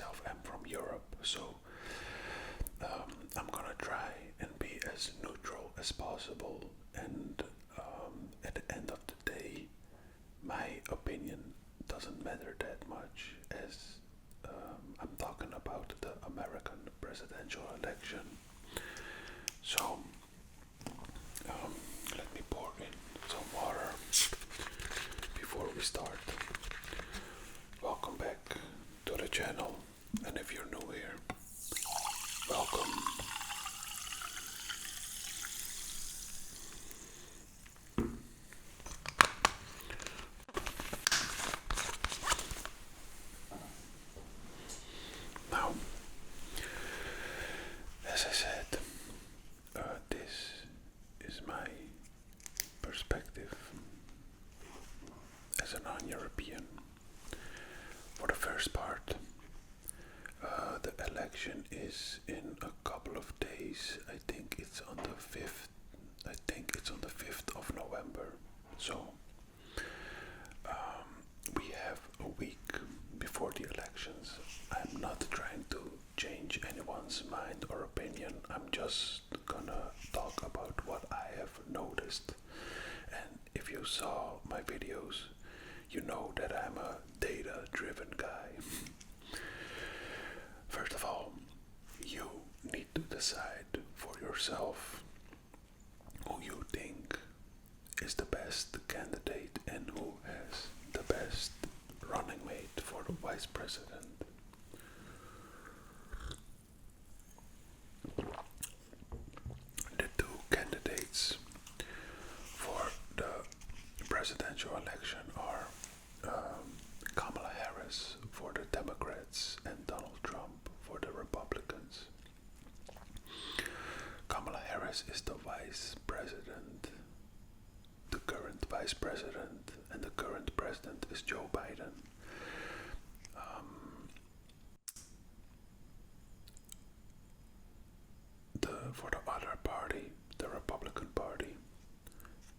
myself am from Europe, so I'm gonna try and be as neutral as possible. And at the end of the day, my opinion doesn't matter that much, as I'm talking about the American presidential election. So let me pour in some water before we start. Welcome back to the channel, and if you're new here, welcome. Now, as I said, this is my perspective as a non-European. For the first part, the election is in a couple of days. I think it's on the 5th. I think it's on the 5th of November. So we have a week before the elections. I'm not trying to change anyone's mind or opinion. I'm just gonna talk about what I have noticed. And if you saw my videos, you know that I'm a data-driven guy. First of all, you need to decide for yourself who you think is the best candidate and who has the best running mate for the vice president. The two candidates for the presidential election are Kamala Harris for the Democrats and Donald Trump for the Republicans. Kamala Harris is the vice president, the current vice president, and the current president is Joe Biden. For the other party, the Republican Party,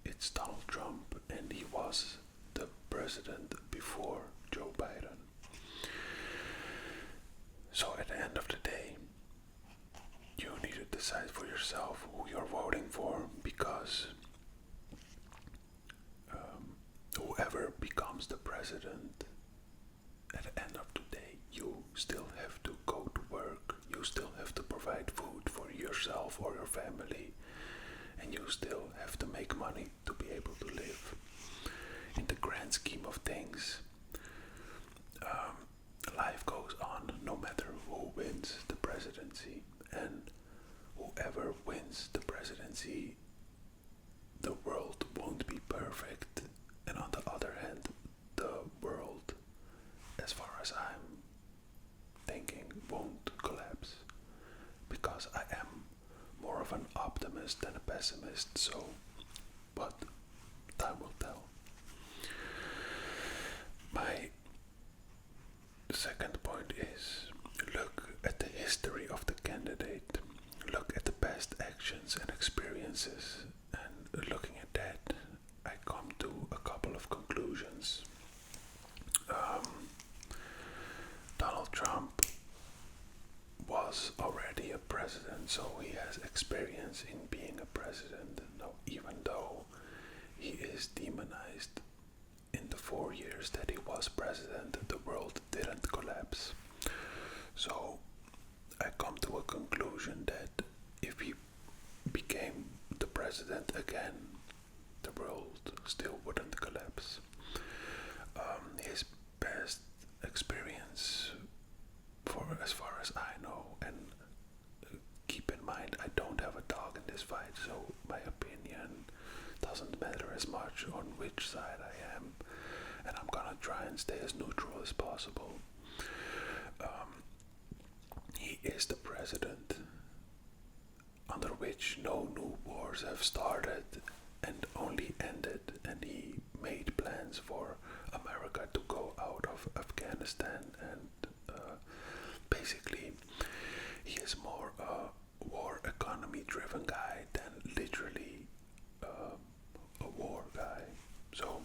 it's Donald Trump, and he was the president before Joe Biden. So at the end of the day, you need to decide for yourself who you're voting for, because whoever becomes the president, at the end of the day, you still have to go to work, you still have to provide food for yourself or your family, and you still have to make money to be able to live. In the grand scheme of things, life goes on no matter who wins the presidency, and whoever wins the presidency, the world won't be perfect, and on the other hand, the world, as far as I'm thinking, won't collapse, because I am more of an optimist than a pessimist. So, but time will tell. My second point is, look at the history of the candidate, look at the past actions and experiences, and looking at that, I come to a couple of conclusions. Donald Trump was already a president, so he has experience in being a president. Now, even though he is demonized, in the 4 years that he was president, the world didn't collapse. So I come to a conclusion that if he became the president again, the world still wouldn't collapse. His past experience, for as far as I know, and keep in mind I don't have a dog in this fight, so my opinion doesn't matter as much on which side I am, and I'm gonna try and stay as neutral as possible. He is the president under which no new wars have started and only ended, and he made plans for America to go out of Afghanistan, and basically he is more a war economy driven guy than literally a war guy. So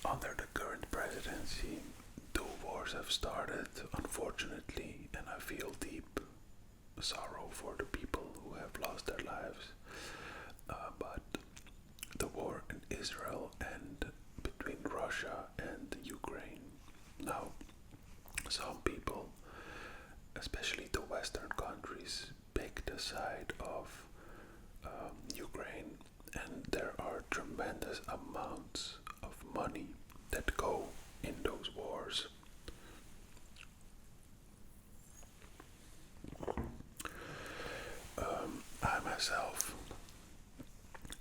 under the current presidency, 2 wars have started, unfortunately, and I feel deep sorrow for the people who have lost their lives. But the war in Israel and between Russia and Ukraine. Now, some people, especially the Western countries, pick the side of Ukraine, and there are tremendous amounts of money that go in those wars. I myself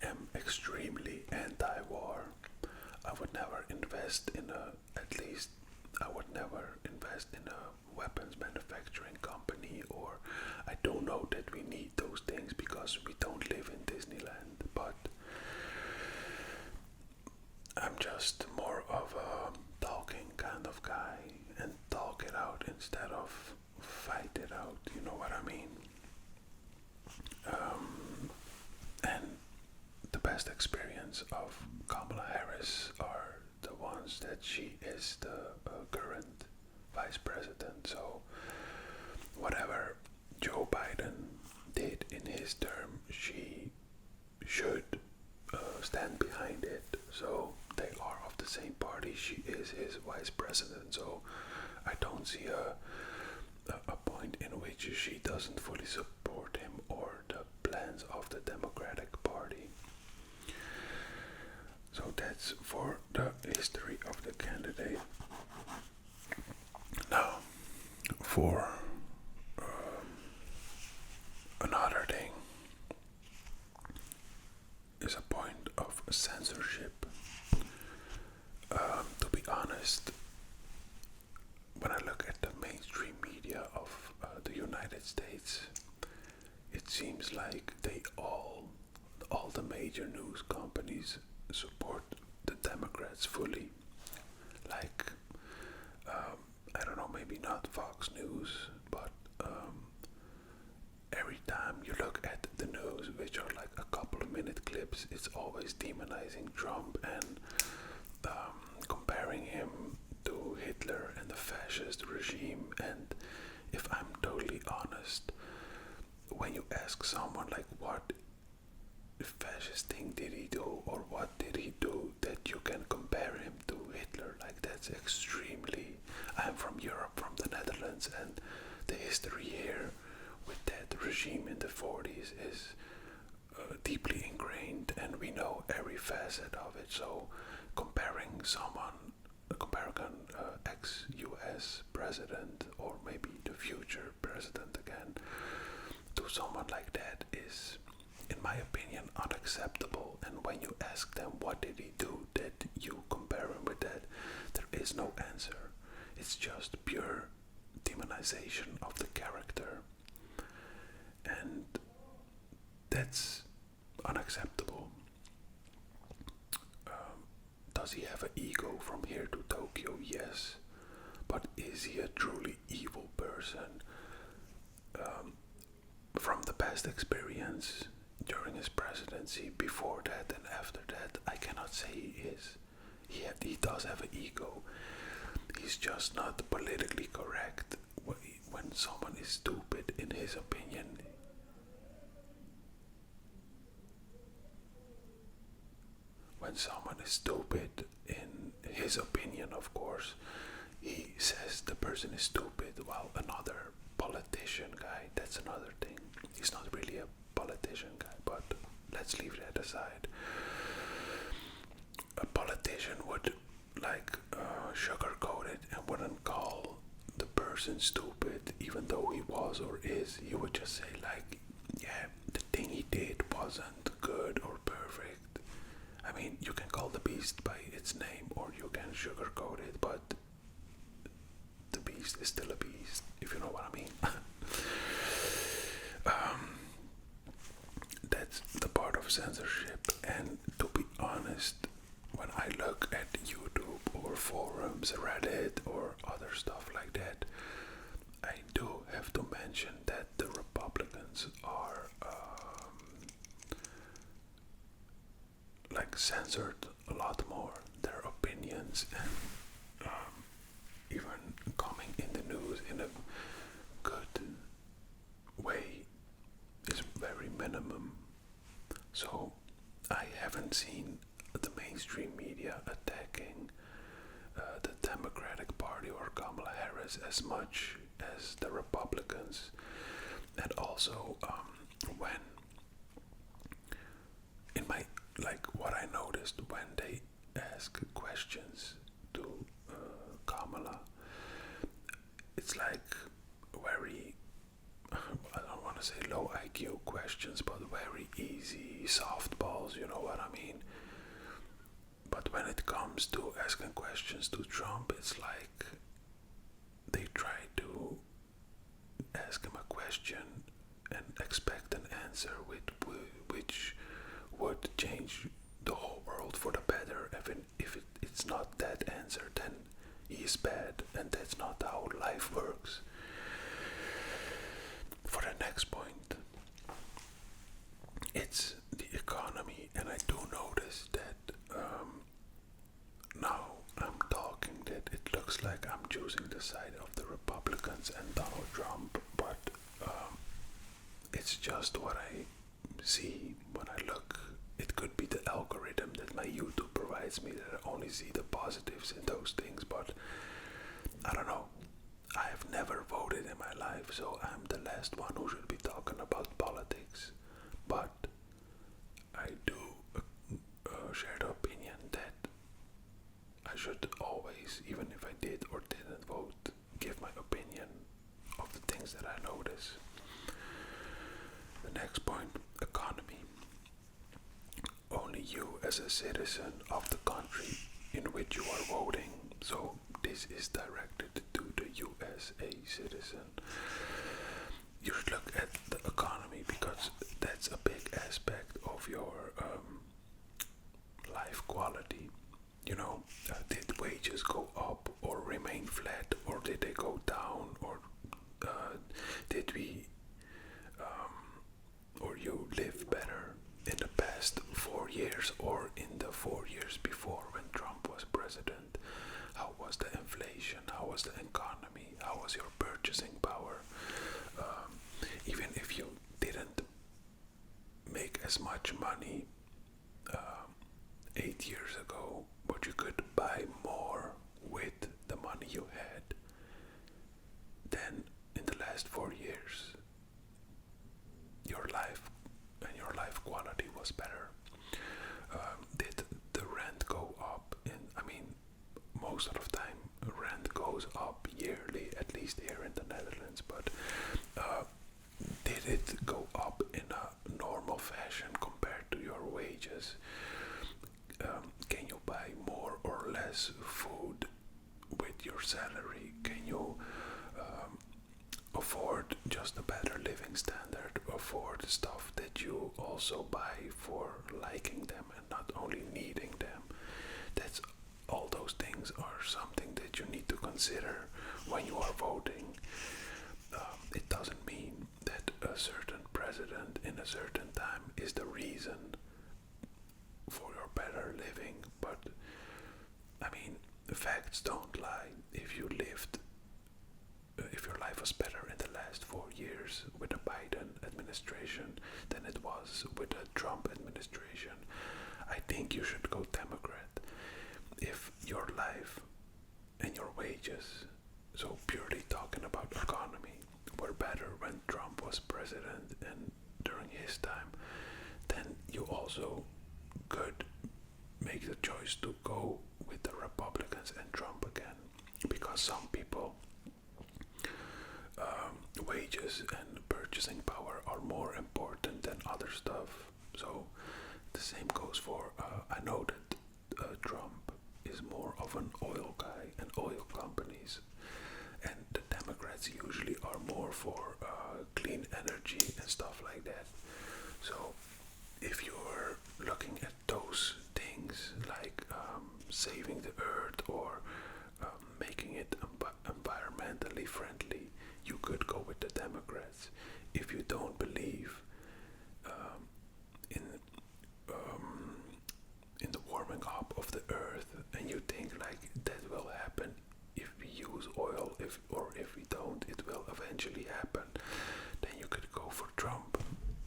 am extremely anti-war. I would never invest in at least I would never invest in a weapons manufacturing company, or I don't know that we need those things because we don't live in Disneyland, but I'm just more of a talking kind of guy and talk it out instead of fight it out, you know what I mean? And the best experience of Kamala Harris are the ones that she is the current vice president. So whatever Joe Biden did in his term, she should stand behind it. So they are of the same party. She is his vice president. So I don't see a point in which she doesn't fully support him or the plans of the Democratic Party. So that's for the history of the candidate. Now, for another thing is a point of censorship. To be honest, when I look at the mainstream media of the United States, it seems like all the major news companies support the Democrats fully. Like, I don't know, maybe not Fox News, but every time you look at the news, which are like a couple of minute clips, it's always demonizing Trump and comparing him to Hitler and the fascist regime. And if I'm totally honest, when you ask someone like what fascist thing did he do or what did he do that you can compare him to Hitler, like that's extremely. I'm from Europe, from the Netherlands, and the history here with that regime in the 40s is deeply ingrained, and we know every facet of it. So comparing ex-US president, or maybe the future president again, to someone like that is, in my opinion, unacceptable. And when you ask them what did he do that you compare him with that, there is no answer. It's just pure demonization of the character, and that's unacceptable. Does he have an ego from here to Tokyo? Yes. But is he a truly evil person? From the past experience during his presidency, before that and after that, I cannot say he is. He does have an ego. He's just not politically correct. When someone is stupid, in his opinion, of course, he says the person is stupid, while another politician guy, that's another thing. He's not really a politician guy, but let's leave that aside. A politician would sugarcoat it and wouldn't call the person stupid, even though he was or is. He would just say yeah, the thing he did wasn't good or perfect. I mean, you can call the beast by its name or you can sugarcoat it, but the beast is still a beast, if you know what I mean. That's the part of censorship. And to be honest, when I look at YouTube or forums, Reddit or other stuff like that, I do have to mention that the Republicans are censored a lot more. Their opinions and even coming as much as the Republicans. And also, when in my like what I noticed when they ask questions to Kamala, it's like very I don't want to say low IQ questions, but very easy softballs. You know what I mean? But when it comes to asking questions to Trump, it's like they try to ask him a question and expect an answer which would change the whole world for the better. If it's not that answer, then he is bad, and that's not how life works. For the next point, it's the economy, and I do notice that now I'm talking that it looks like I'm choosing the side of the Republicans and Donald Trump, but it's just what I see when I look. It could be the algorithm that my YouTube provides me that I only see the positives in those things, but I don't know. I have never voted in my life, so I'm the last one who should be talking about politics. But I do share the opinion that I should always, even if I did or didn't vote, give my opinion of the things that I notice. The next point, economy. Only you as a citizen of the country in which you are voting, so this is directed to the USA citizen. You should look at the economy because that's a big aspect of your life quality. You know, did wages go up or remain flat, or did they go down, or did we or you live better in the past 4 years or in the 4 years before when Trump was president? How was the inflation? How was the economy? How was your purchasing power? Even if you didn't make as much money 8 years ago, but you could buy more with the money you had than in the last 4 years. Your life and your life quality was better. Did the rent go up? Most of the time rent goes up yearly, at least here in the Netherlands, but did it go up in a normal fashion compared to your wages? Can you buy more or less food with your salary? Can you afford just a better living standard? Afford stuff that you also buy for liking them and not only needing them? That's all those things are something that you need to consider when you are voting. It doesn't mean that a certain president in a certain time is the reason for your better living, but the facts don't lie. If your life was better in the last 4 years with the Biden administration than it was with the Trump administration, I think you should go Democrat. If your life and your wages, so purely talking about economy, were better when Trump was president and during his time, then you also could make the choice to go with the Republicans and Trump again, because some people wages and purchasing power are more important than other stuff. So the same goes for I know that Trump is more of an oil guy and oil companies, and the Democrats usually are more for clean energy and stuff like that. So if you're looking at those things like saving the earth or making it environmentally friendly, you could go with the Democrats. If you don't believe in the warming up of the earth, and you think like that will happen if we use oil, if we don't, it will eventually happen, then you could go for Trump.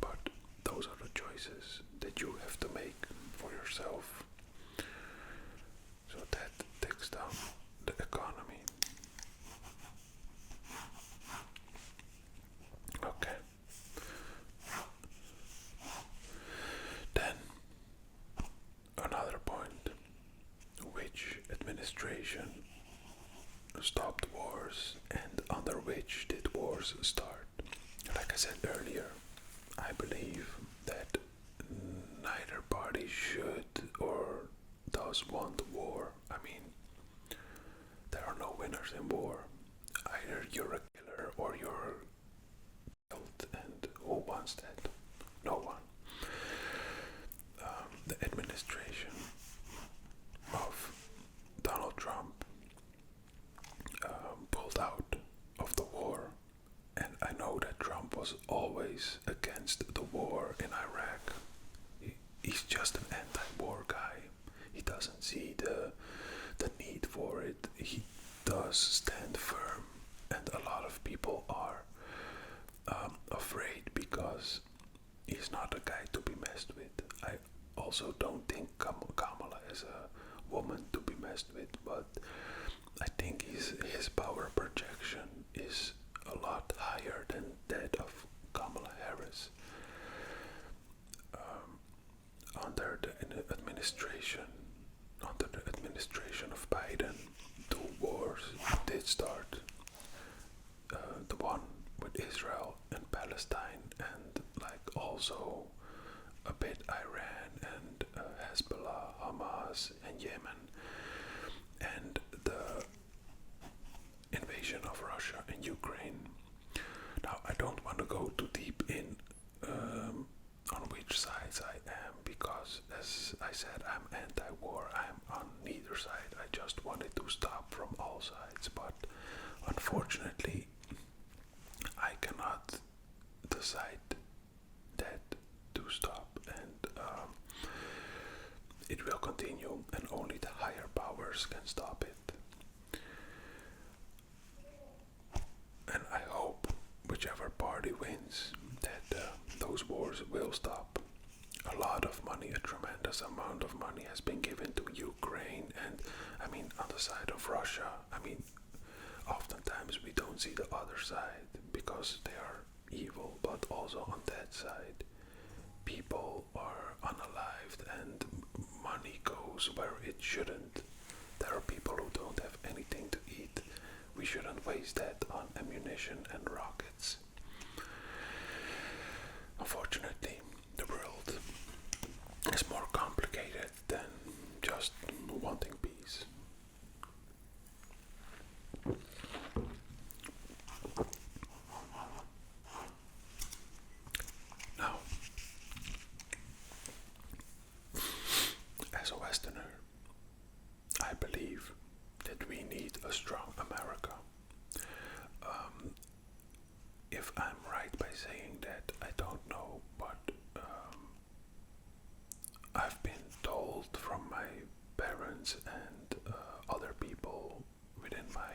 But those are the choices that you have to make for yourself. So that takes down the economy. wars start. Like I said earlier, I believe that neither party should or does want war. I mean, there are no winners in war. Either you're a killer or you're killed, and who wants that? No one. The administration of Donald Trump pulled out of the war, and I know that Trump was always against the war in Iraq. He's just an anti-war guy. He doesn't see the need for it. He does stand firm, and a lot of people are afraid because he's not a guy to be messed with. I also don't think Kamala is a woman to be messed with, but I think his power projection is a lot higher than that of Kamala Harris. Under the administration of Biden, two wars did start. The one with Israel and Palestine, and like also a bit Iran and Hezbollah, Hamas, and Yemen, and the invasion of Russia and Ukraine. Now, I don't want to go too deep in on which sides I am, because as I said, I'm anti-war. I'm on neither side. I just wanted to stop from all sides, but unfortunately I cannot decide that to stop, and it will continue, and only the higher powers can stop it. And I hope whichever party wins, that those wars will stop. A lot of money, a tremendous amount of money has been given to Ukraine, and I mean, on the side of Russia, I mean, oftentimes we don't see the other side because they are evil, but also on that side, people are unalived and money goes where it shouldn't. There are people who don't have anything to eat. We shouldn't waste that on ammunition and rockets. Unfortunately, the world is more complicated than just wanting peace. Now, as a Westerner, I believe that we need a strong America. If I'm right by saying that, I don't know, but I've been told from my parents and other people within my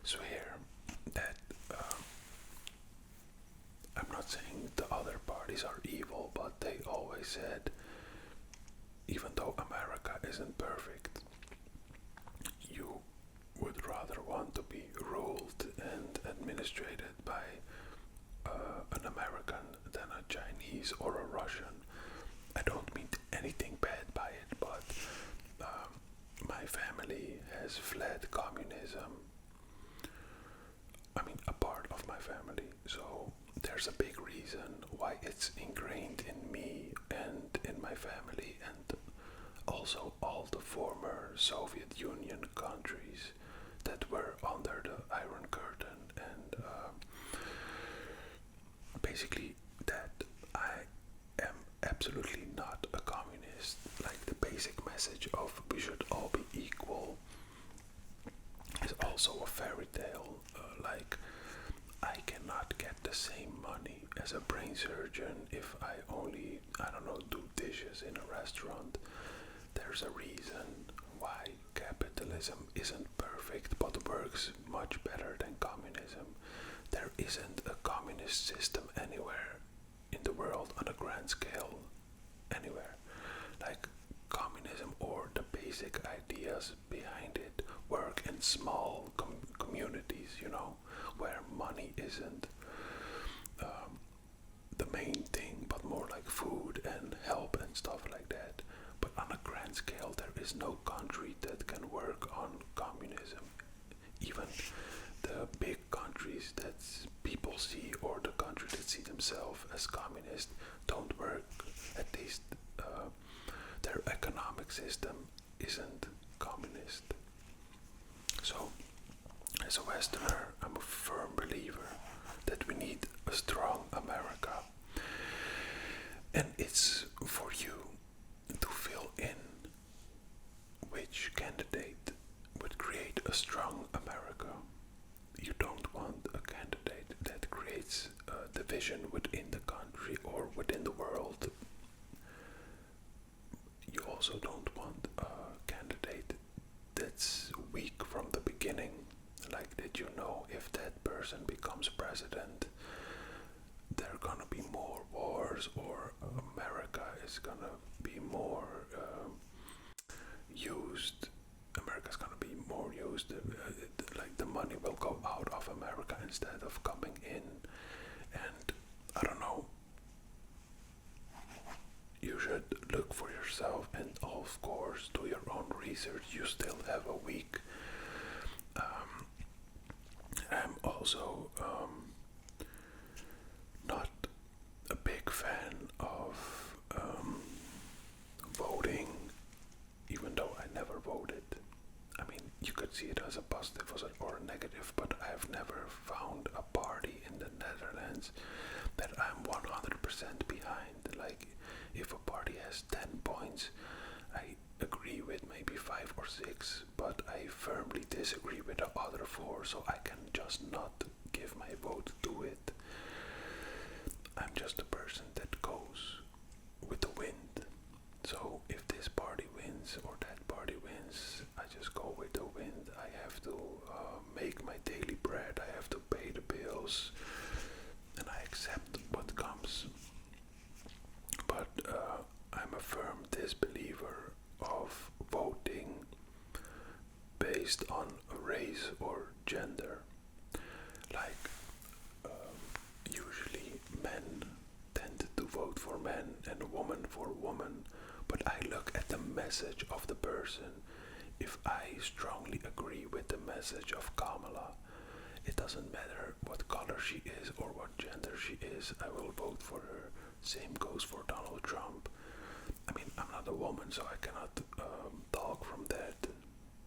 sphere that I'm not saying the other parties are evil, but they always said, even though America isn't perfect, you would rather want to be ruled and administrated by an American than a Chinese or a Russian. I don't mean anything bad by it, but my family has fled communism. I mean, a part of my family. So there's a big reason why it's ingrained in me and in my family, and also all the former Soviet Union countries that were under the Iron Curtain, and basically that I am absolutely not a communist. Like, the basic message of we should all be equal is also a fairy tale. Like, I cannot get the same money as a brain surgeon if I only, I don't know, do dishes in a restaurant. There's a reason why capitalism isn't perfect but works much better than communism. There isn't a communist system anywhere in the world on a grand scale, anywhere. Like, communism or the basic ideas behind it work in small communities, where money isn't the main thing, but more like food and help and stuff like that. But on a grand scale, there is no country that can work on communism. Even the big countries countries that people see, or the countries that see themselves as communist, don't work. At least their economic system isn't communist. So, as a Westerner, I'm a firm believer that we need a strong America. And it's for you to fill in which candidate would create a strong America. You don't want a candidate that creates a division within the country or within the world. You also don't want a candidate that's weak from the beginning, like that you know if that person becomes president, there are gonna be more wars, or America is gonna be more used. America's gonna be more used. Like the money will go out of America instead of coming in. And I don't know. You should look for yourself, and of course do your own research. You still have a week. I'm also not a big fan of voting, even though I never voted. I mean, you could see it as a positive or a negative, but I've never found a party in the Netherlands that I'm 100% behind. Like, if a party has 10 points, I agree with maybe 5 or 6, but I firmly disagree with the other 4, so I can just not give my vote to it. I'm just a person that goes with the wind. So if this party wins or that party wins, I just go with the wind. I have to make my daily bread, I have to pay the bills, and I accept what comes. But I'm a firm disbeliever of voting based on race or gender. Like, usually men tend to vote for men and women for women, but I look at the message of the person. If I strongly agree with the message of Kamala, it doesn't matter what color she is or what gender she is, I will vote for her. Same goes for Donald Trump. I mean, I'm not a woman, so I cannot talk from that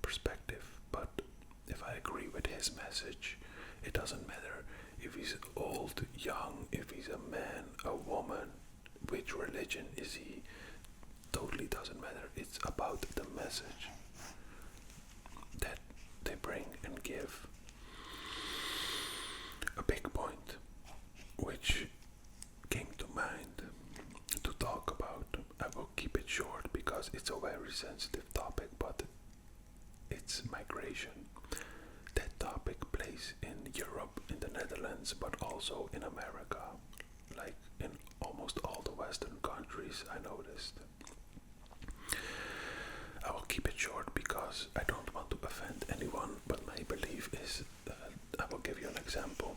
perspective, but if I agree with his message, it doesn't matter if he's old, young, if he's a man, a woman, which religion is he, totally doesn't matter. It's about the message that they bring and give. A big point which came to mind to talk about, I will keep it short because it's a very sensitive topic, but it's migration. That topic plays in Europe, in the Netherlands, but also in America, like in almost all the Western countries, I noticed. I will keep it short because I don't want to offend anyone, but my belief is that I will give you an example.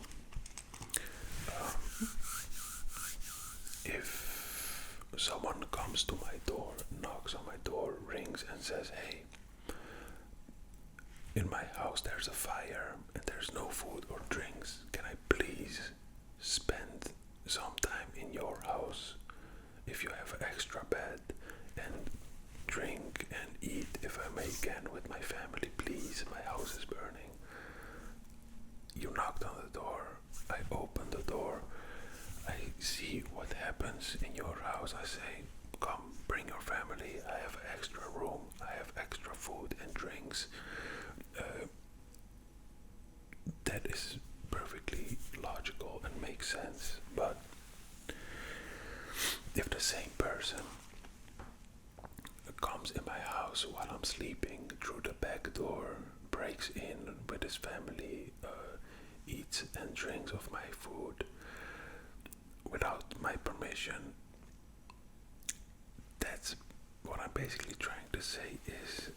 If someone comes to my door, knocks on my door, rings and says, "Hey, in my house there's a fire and there's no food or drinks. Can I please spend some time in your house? If you have an extra bed, and drink and eat if I may can with my family, please, my house is burning." You knocked on the door, I open the door, I see what happens in your house, I say, "Come, bring your family, I have extra room, I have extra food and drinks." That is perfectly logical and makes sense, but if the same person comes in my house while I'm sleeping through the back door, breaks in with his family, eats and drinks of my food without my permission, that's what I'm basically trying to say is,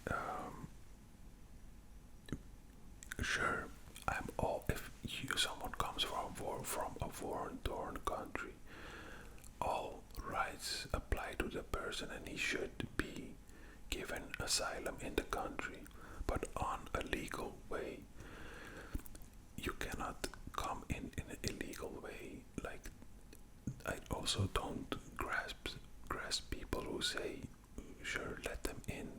sure, I'm all, if someone comes from a war-torn country, all rights apply to the person and he should be given asylum in the country, but on a legal way. You cannot come also don't grasp people who say, sure, let them in,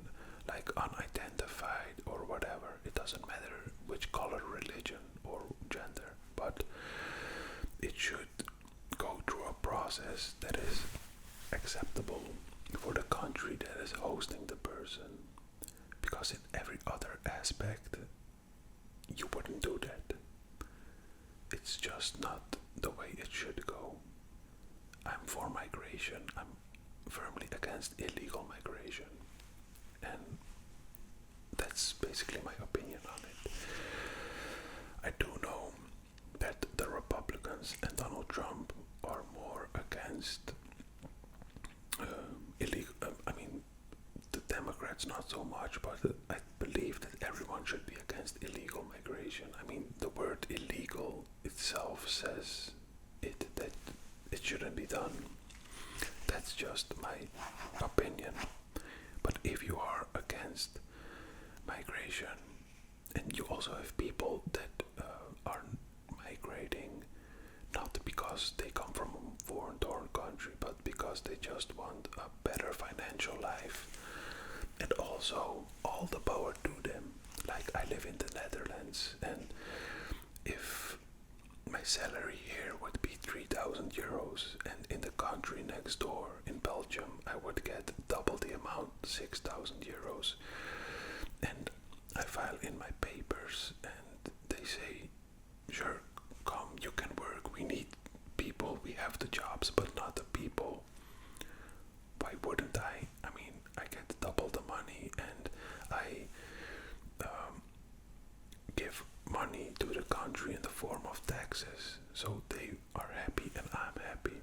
like unidentified or whatever. It doesn't matter which color, religion, or gender, but it should go through a process that is acceptable for the country that is hosting the person. Because in every other aspect, you wouldn't do that. It's just not the way it should go. I'm for migration. I'm firmly against illegal migration. And that's basically my opinion on it. I do know that the Republicans and Donald Trump are more against illegal. The Democrats not so much, but I believe that everyone should be against illegal migration. I mean, the word illegal itself says that it shouldn't be done. That's just my opinion. But if you are against migration, and you also have people that are migrating not because they come from a foreign country, but because they just want a better financial life, and also all the power to them. Like, I live in the Netherlands, and if my salary here would be 3,000 euros, and in the country next door, in Belgium, I would get double the amount, 6,000 euros. And I file in my papers, and they say, sure, come, you can work, we need people, we have the jobs, but not the people. Why wouldn't I? I mean, I get double the money, and I give money to the country in the form of taxes, so they are happy and I'm happy.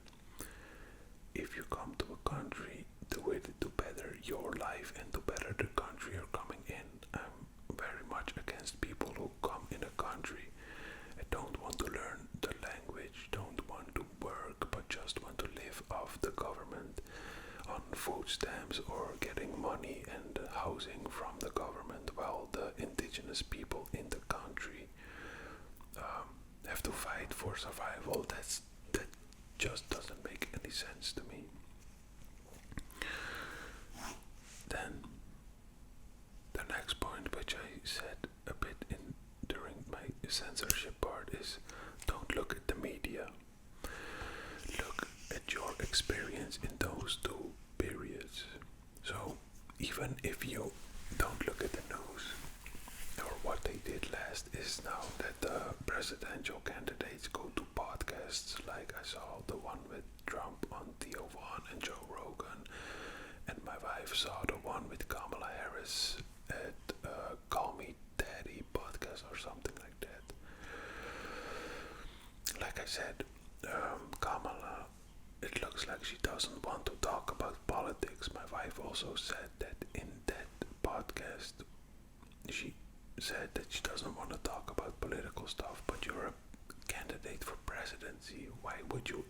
If you come to a country, do it to better your life and to better the country you're coming in. I'm very much against people who come in a country and don't want to learn the language, don't want to work, but just want to live off the government on food stamps or getting money and housing from the government, while the indigenous people in the country have to fight for survival. That just doesn't make any sense to me. Then the next point, which I said a bit in during my censorship part, is don't look at the media. Look at your experience in those two periods. So even if you don't look at the news, or what they did last is now that the presidential candidates go to podcasts, like I saw the one with Trump on Theo Vaughn and Joe Rogan, and my wife saw the one with Kamala Haris at Call Me Daddy podcast or something like that. Like I said, Kamala, it looks like she doesn't want to talk about politics. My wife also said that in that podcast, she said that she doesn't want to talk about political stuff, but you're a candidate for presidency. Why would you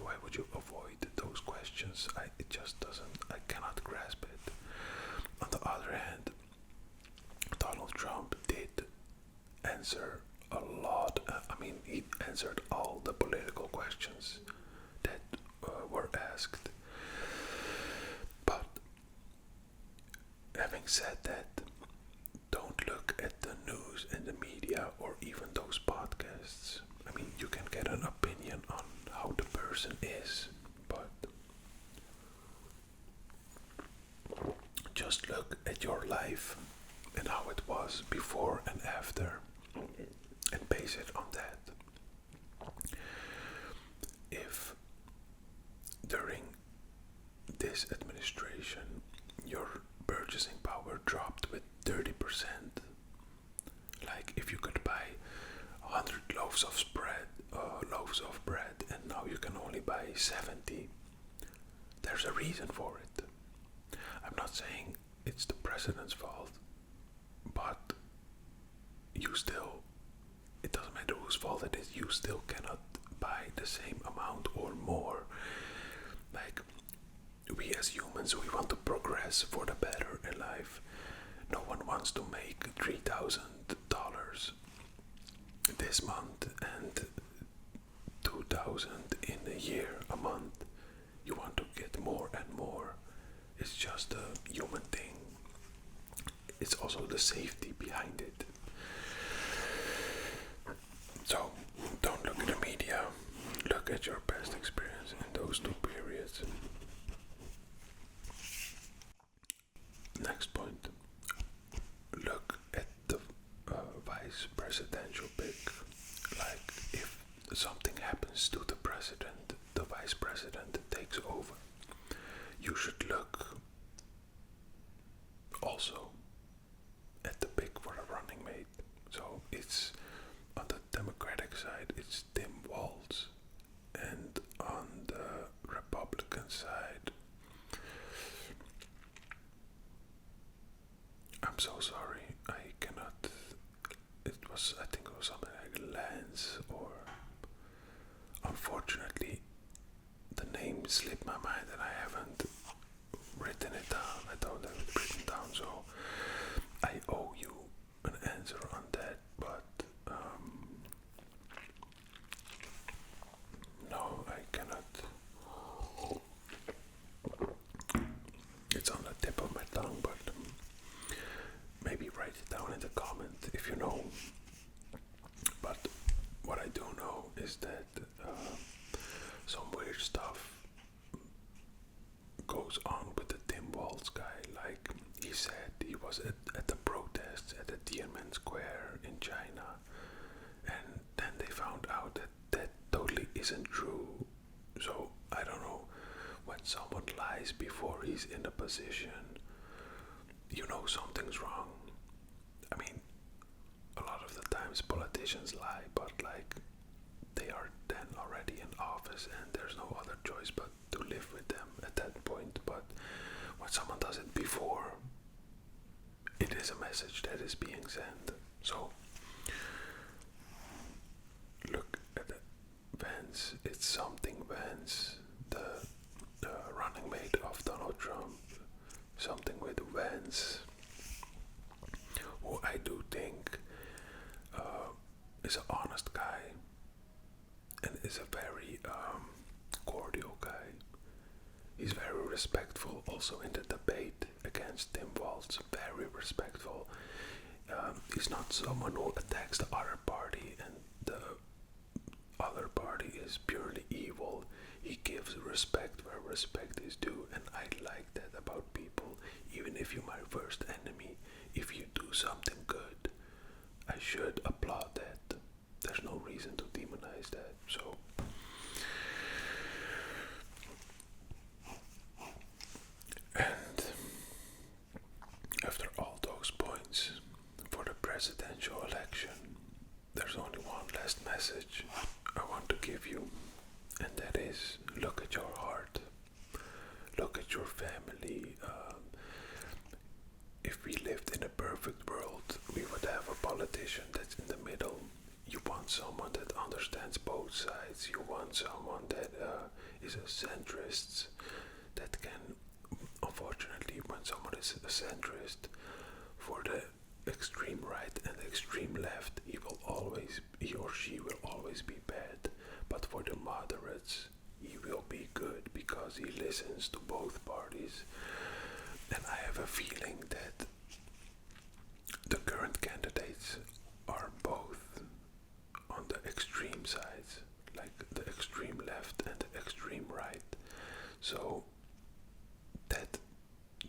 why would you avoid those questions? It just doesn't, I cannot grasp it. On the other hand, Donald Trump did answer a lot. He answered all the political questions that were asked. But having said that, don't look at the news and the media or even those podcasts. You can get an opinion on how the person is, but just look at your life and how it was before and after, and base it on that. If during this administration your purchasing power dropped with 30%, like if you could buy 100 loaves of bread and now you can only buy 70, there's a reason for it. I'm not saying it's the president's fault, but it doesn't matter whose fault it is, you still cannot buy the same amount or more. Like, we as humans, we want to progress for the better in life. No one wants to make $3,000 this month and $2,000 in a year, a month. You want to get more and more. It's just a human thing. It's also the safety behind it. So, don't look at the media. Look at your past experience in those two periods. Next point. Look at the vice presidential pick. Like, if something happens to the president, the vice president takes over. You should look also at the pick for a running mate. So it's on the Democratic side, it's Tim Walz, and on the Republican side, I'm so sorry, I cannot. I think it was something like Lance, or unfortunately, the name slipped my mind and I haven't written it down. I don't have it written down, so I owe you an answer on that, but no, I cannot. It's on the tip of my tongue, but maybe write it down in the comment if you know. But what I do know is that some weird stuff goes on with the Tim Walz guy. Like, he said he was at the protests at the Tiananmen Square in China, and then they found out that that totally isn't true. So I don't know, when someone lies before he's in a position, you know something's wrong. I mean, a lot of the times politicians lie, but like, they are then already in office and there's no other choice but to live with them at that point. But when someone does it before, it is a message that is being sent. So look at the Vance. It's something Vance, the running mate of Donald Trump. Something with Vance, who I do think is an honest guy and is a very cordial guy. He's very respectful also in the debate against Tim Walz. Very respectful. He's not someone who attacks the other party and the other party is purely evil. He gives respect where respect is due, and I like that about people. Even if you're my worst enemy, if you do something good, I should applaud that. There's no reason to demonize that. So and after all those points for the presidential election, there's only one last message I want to give you, and that is, look at your heart, look at your family. If we lived in a perfect world, we would have a politician that's in the middle. You want someone that understands both sides. You want someone that is a centrist, that can, unfortunately, when someone is a centrist, for the extreme right and the extreme left, he or she will always be bad. But for the moderates, he will be good because he listens to both parties. And I have a feeling that the current candidates are both on the extreme sides, like the extreme left and the extreme right. So that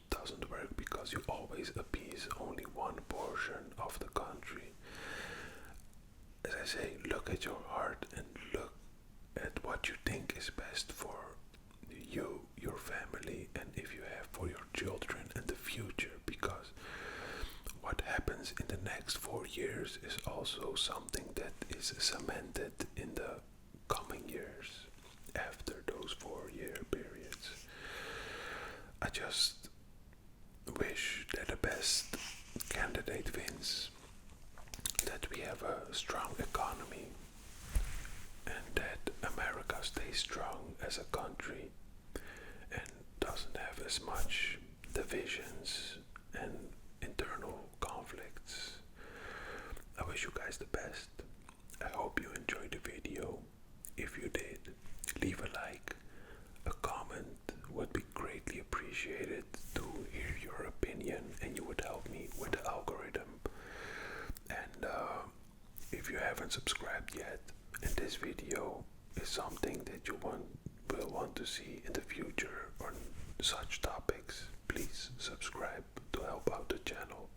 doesn't work because you always appease only one portion of the country. As I say, look at your heart and look at what you think is best for you, your family, and if you have for your children and the future, because what happens in the next 4 years is also something that is cemented in the coming years after those 4-year periods. I just wish that the best candidate wins, that we have a strong economy, and that America stays strong as a country and doesn't have as much divisions and internal conflicts. I wish you guys the best. I hope you enjoyed the video. If you did, leave a and this video is something that you will want to see in the future on such topics, please subscribe to help out the channel.